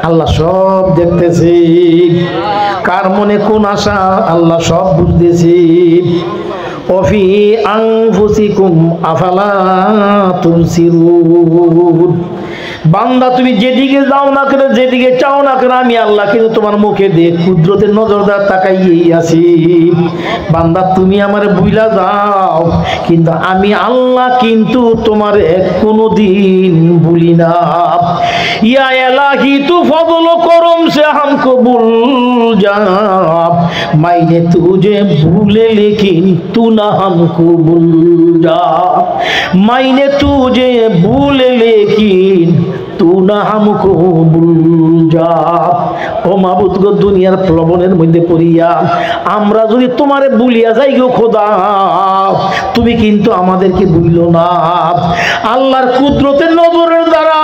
আল্লাহ সব দেখতেছি, কার মনে কোন আশা আল্লাহ সব বুঝতেছি। অফি আনফুসিকুম আফালা তুবসিরুন। বান্দা তুমি যেদিকে যাও না কেন, যেদিকে চাও না কেন, আমি আল্লাহ কিন্তু তোমার মুখে দিয়ে কুদরতের নজরদার তাকাইয়েই আছি। বান্দা তুমি আমার বুইলা যাও, কিন্তু আমি আল্লাহ কিন্তু তোমার কোনোদিন ভুলি না। ইয়া এলাহি তু ফজল করম সে হামকো ভুল যাব, মাইনে তুঝে ভুলে লেকিন তু না হামকো ভুল যা। মাইনে তুঝে ভুলে লেকিন তু না হামকো ভুল যা। ও মাবুদ গো, দুনিয়ার প্রলোভনের মধ্যে পড়িয়া আমরা যদি তোমারে ভুলিয়া যাই গো খোদা, তুমি কিন্তু আমাদেরকে ভুলিও না। আল্লাহর কুদরতের নজরের দ্বারা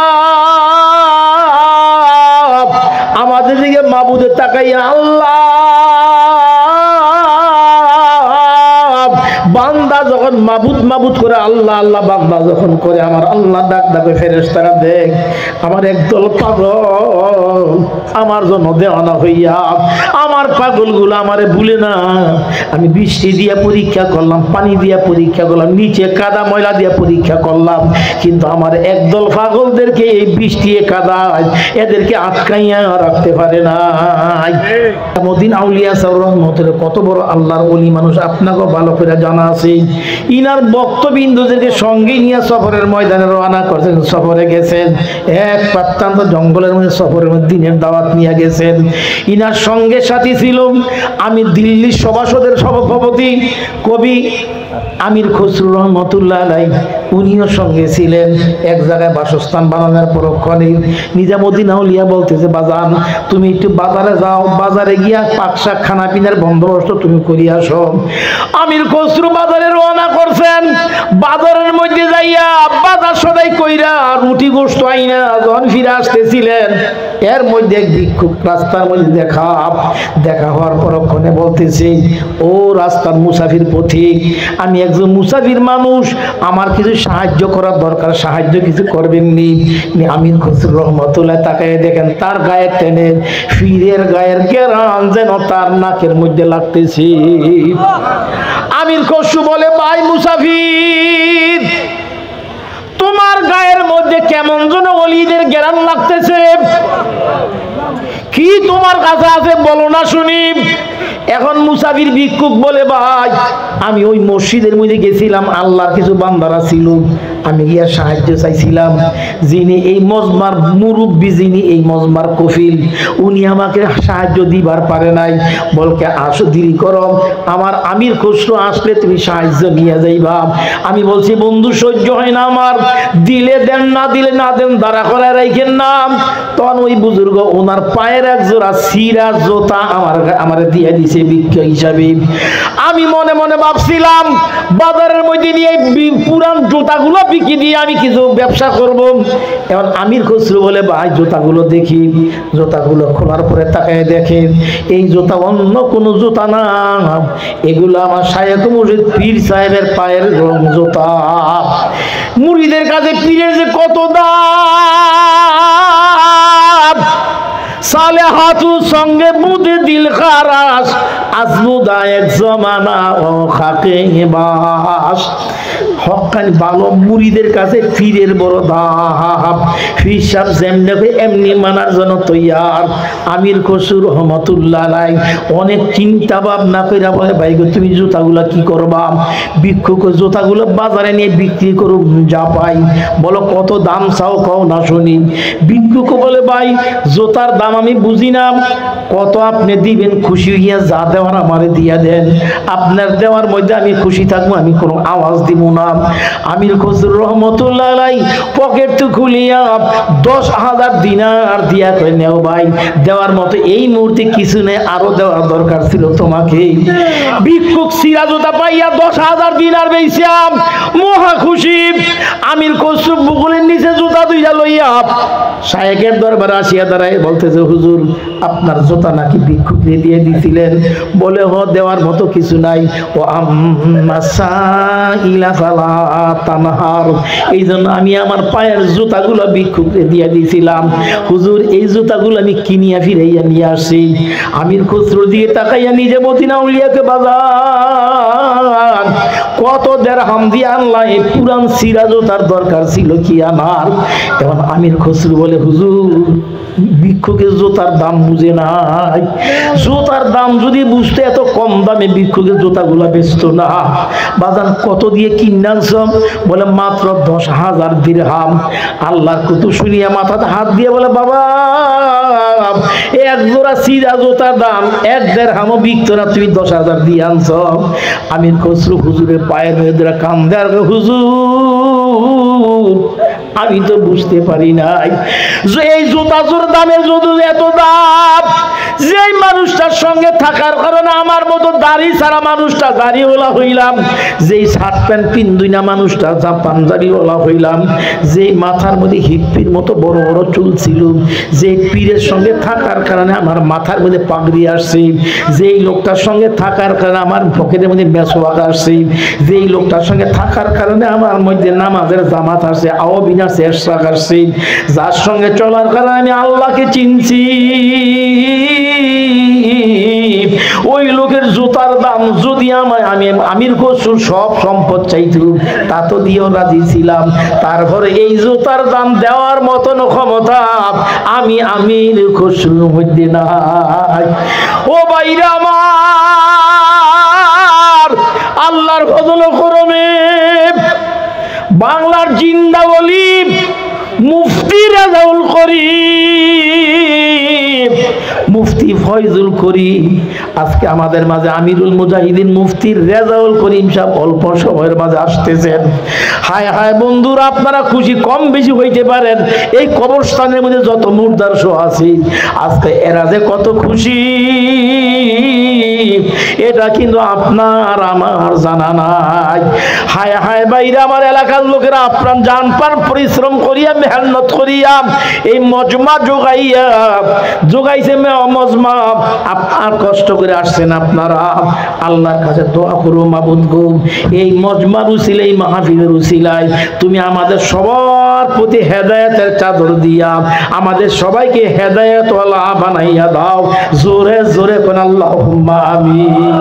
আমাদের দিকে মাবুদের তাকাইয়া আল্লাহ, বান্দা যখন মাবুদ মাবুদ করে আল্লাহ আল্লাহ বান্দা যখন করে, আমার আল্লাহ ডাক ডাকে ফেরেশতারা, দেখ আমার একদল পাগল আমার জন্য দেওয়ানা হইয়া, আমার পাগলগুলো আমারে ভুলে না। আমি বৃষ্টি দিয়া পরীক্ষা করলাম, পানি দিয়া পরীক্ষা করলাম, নিচে কাদা ময়লা দিয়া পরীক্ষা করলাম, কিন্তু আমার একদল পাগলদেরকে এই বৃষ্টি কাদায় এদেরকে আটকাইয়া রাখতে পারে না। মদিন আউলিয়া সাহেব রহমতের কত বড় আল্লাহর ওলি মানুষ আপনাকে ভালো করে জানা আছে। ইনার বক্তবিন্দুদেরকে সঙ্গে নিয়ে সফরের ময়দানে রওনা করছেন, সফরে গেছেন, এক প্রত্যন্ত জঙ্গলের মধ্যে সফরের মধ্যে দিনের দাওয়াত নিয়ে গেছেন। ইনার সঙ্গে সাথী ছিল আমি দিল্লির সভাসদের সভাপতি কবি আমির খসরু রহমতুল্লাহ আলাইহি, উনিও সঙ্গে ছিলেন। এক জায়গায় বাসস্থান বানানোর পরক্ষণে নিজামুদ্দিন আউলিয়া বলতেছে, বাজান তুমি একটু বাজারে যাও, বাজারে গিয়া পাকশাক খানা পিনার বন্দোবস্ত তুমি করিয়া আসো। আমির খসরু বাজারে রওনা করছেন, বাজারের মধ্যে যাইয়া বাজার সদাই কইরা রুটি গোশত আইনা যখন ফিরে আসতেছিলেন, এর মধ্যে এক ভিক্ষুক রাস্তার মধ্যে দেখা হওয়ার পরক্ষণে বলতেছে, ও রাস্তার মুসাফির পথিক, আমি একজন মুসাফির মানুষ, আমার কিছু সাহায্য করার দরকার, সাহায্য কিছু করবেননি? আমির খসরু রহমতুল্লাহ তাকায় দেখেন তার গায়ের টেনে ফিরের গায়ের গেরান যেন তার নাকের মধ্যে লাগতেছে। আমির খসরু বলে, ভাই মুসাফির, তোমার গায়ের মধ্যে কেমন যেন ওলিদের গেরান লাগতেছে, কি তোমার কাছে আছে বলো না শুনি। এখন মুসাফির ভিক্ষুক বলে, ভাই আমি ওই মসজিদের মধ্যে গেছিলাম, আল্লাহর কিছু বান্দারা ছিল, আমি গিয়া সাহায্য চাইছিলাম, যিনি এই মজমার মুরব্বী, যিনি এই মজমার কফিল, উনি আমাকে সাহায্য দিবার পারে নাই, বলকে আসো দেরি করো, আমার আমির খসরু আসলে তুমি সাহায্য নিয়ে যাইবা। আমি বলছি বন্ধু সহ্য হয় না আমার, দিলে দেন, না দিলে না দেন, দাঁড়া করে রাখেন না। তখন ওই বুজুর্গ ওনার পায়ের এক জোড়া সিরা জোতা আমার দিয়ে দিছে ভিক্ষা হিসাবে। আমি মনে মনে ভাবছিলাম বাজারের মধ্যে নিয়ে পুরান জুতাগুলো বিক্রি দিয়ে আমি কিছু ব্যবসা করব। এখন আমির খসরু বলে, ভাই জুতাগুলো দেখি। জুতাগুলো খোলার পরে তাকায় দেখে এই জুতা অন্য কোনো জুতা না, এগুলো আমার শায়েখ মুর্শিদ পীর সাহেবের পায়ের রং জুতা। মুরিদের কাছে পীরের যে কত দাম, সালেহাতু সঙ্গে বুদে দিল খারাস, আজমুদা এক জমানা ও খাকে বাস। হকানি ভালো মুরিদের কাছে পীরের বড় দাম, পীর সাহেব যেমনি এমনি মানার জন্য তৈয়ার। আমির খসরু রহমতুল্লাহ আলাইহি অনেক চিন্তা ভাবনা কইরা বলে, ভাই গো তুমি জুতাগুলা কি করবা? ভিক্ষুক জুতাগুলো বাজারে নিয়ে বিক্রি করো, যা পাই বলো কত দাম চাও কও না শুনি। ভিক্ষুক বলে, ভাই জুতার দাম আমি বুঝি না, কত আপনি দিবেন খুশি হইয়া যা দেওয়ার আমারে দিয়া দেন, আপনার দেওয়ার মধ্যে আমি খুশি থাকবো, আমি কোনো আওয়াজ দিব না। আমির খসরু রহমতুল্লাহ আলাইহি পকেট তো খুলিয়া 10,000 দিনার দিয়া কই, নেও ভাই, দেওয়ার মতো এই মুহূর্তে কিছু নেই, আরো দেওয়ার দরকার ছিল তোমাকে। ভিক্ষুক সিরাজতা পাইয়া 10,000 দিনার বেইছাম, মহা খুশি। আমির খসরু বুকুলের নিচে জুতা দুইটা লইয়া শায়েখের দরবারে আসিয়া দাঁড়ায়, বলতেছে, হুজুর আপনার জুতা নাকি ভিক্ষুককে দিয়ে দিছিলেন। বলে হ, দেওয়ার মতো কিছু নাই। ও আম্মা সাইলা ফালা তানহার, এই জন্য আমি আমার পায়ের জুতাগুলো ভিক্ষুককে দিয়ে দিছিলাম। হুজুর, এই জুতাগুলো আমি কিনিয়া ফিরাইয়া নিয়ে আসি। আমির খুসরোর দিকে তাকাইয়া নিজে মদিনা উলিয়াকে বাজার কত দেরহাম দিয়ে আনলাম, এই পুরান সিরা জুতার দরকার ছিল কি আমার? এখন আমির খুসরো বলে, হুজুর ভিক্ষুকের জুতার দাম বুঝে নাই। জুতার দাম যদি বুঝতে এত কম দামে ভিক্ষুকের জুতাগুলা বেচতো না। বাজান কত দিয়ে কিনাছ? বলে মাত্র 10,000 দিরহাম। আল্লাহর কুতু শুনিয়া মাথাতে হাত দিয়ে বলে, বাবা এক জোড়া সিরা জুতার দাম 1 দিরহামও বিকতো না, তুমি 10,000 দিয়ে আনছ। আমির খুসরো হুজুরের পায়ের মেয়েদের কান্দে, আর হুজুর আমি তো বুঝতে পারি নাই যে এই জুতাজোর দামের যদি এত দাম, যে মানুষটার সঙ্গে থাকার কারণে আমার মতো দাড়ি ছাড়া মানুষটা দাড়িওয়ালা হইলাম, যেই শার্ট প্যান্ট পিন্দুই না মানুষটা যা পাঞ্জাবিওয়ালা হইলাম, যে মাথার মধ্যে হিপ্পির মতো বড় বড় চুল ছিল, যে পীরের সঙ্গে থাকার কারণে আমার মাথার মধ্যে পাগড়ি আসছে, যেই লোকটার সঙ্গে থাকার কারণে আমার পকেটের মধ্যে মেসওয়াক আসছে, যেই লোকটার সঙ্গে থাকার কারণে আমার মধ্যে নামাজের জামাত আসছে, আওবিনা শেষরাক আসছে, যার সঙ্গে চলার কারণে আমি আল্লাহকে চিনছি, ওই লোকের জুতার দাম যদি আমি আমির খুসরো সব সম্পদ চাইতো তা তো দিয়েও রাজি ছিলাম। তারপরে এই জুতার দাম দেওয়ার মতন ক্ষমতা আমি আমির খুসরোর মধ্যে নাই। ও ভাইরা আমার, আল্লাহর ফজল ও করমে বাংলার জিন্দা ওলি মুফতি রেজাউল করিম, মুফতি ফয়জুল করিম আজকে আমাদের মাঝে, আমিরুল মুজাহিদিন মুফতি রেজাউল করিম সাহেব অল্প সময়ের মাঝে আসতেছেন। হায় হায় বন্ধুরা, আপনারা খুশি কম বেশি হইতে পারেন, এই কবরস্থানের মধ্যে যত মুর্দার শো আছে আজকে এরা যে কত খুশি এটা কিন্তু আপনার আমার জানা নাই। হায় হায় বাইরে আমার এলাকার লোকেরা আপনার জান পান পরিশ্রম করিয়া মেহনত করিয়া এই মজমা যোগাইছে মজমা, আপনার কষ্ট করে আসছেন আপনারা। আল্লাহর কাছে দোয়া করো, মাবুদ গো এই মজমার উসিলাই, এই মাহফিলের উসিলাই তুমি আমাদের সবার প্রতি হেদায়েতের চাদর দিয়া আমাদের সবাইকে হেদায়েতওয়ালা বানাইয়া দাও। জোরে জোরে কোন আল্লাহুম্মা আমিন।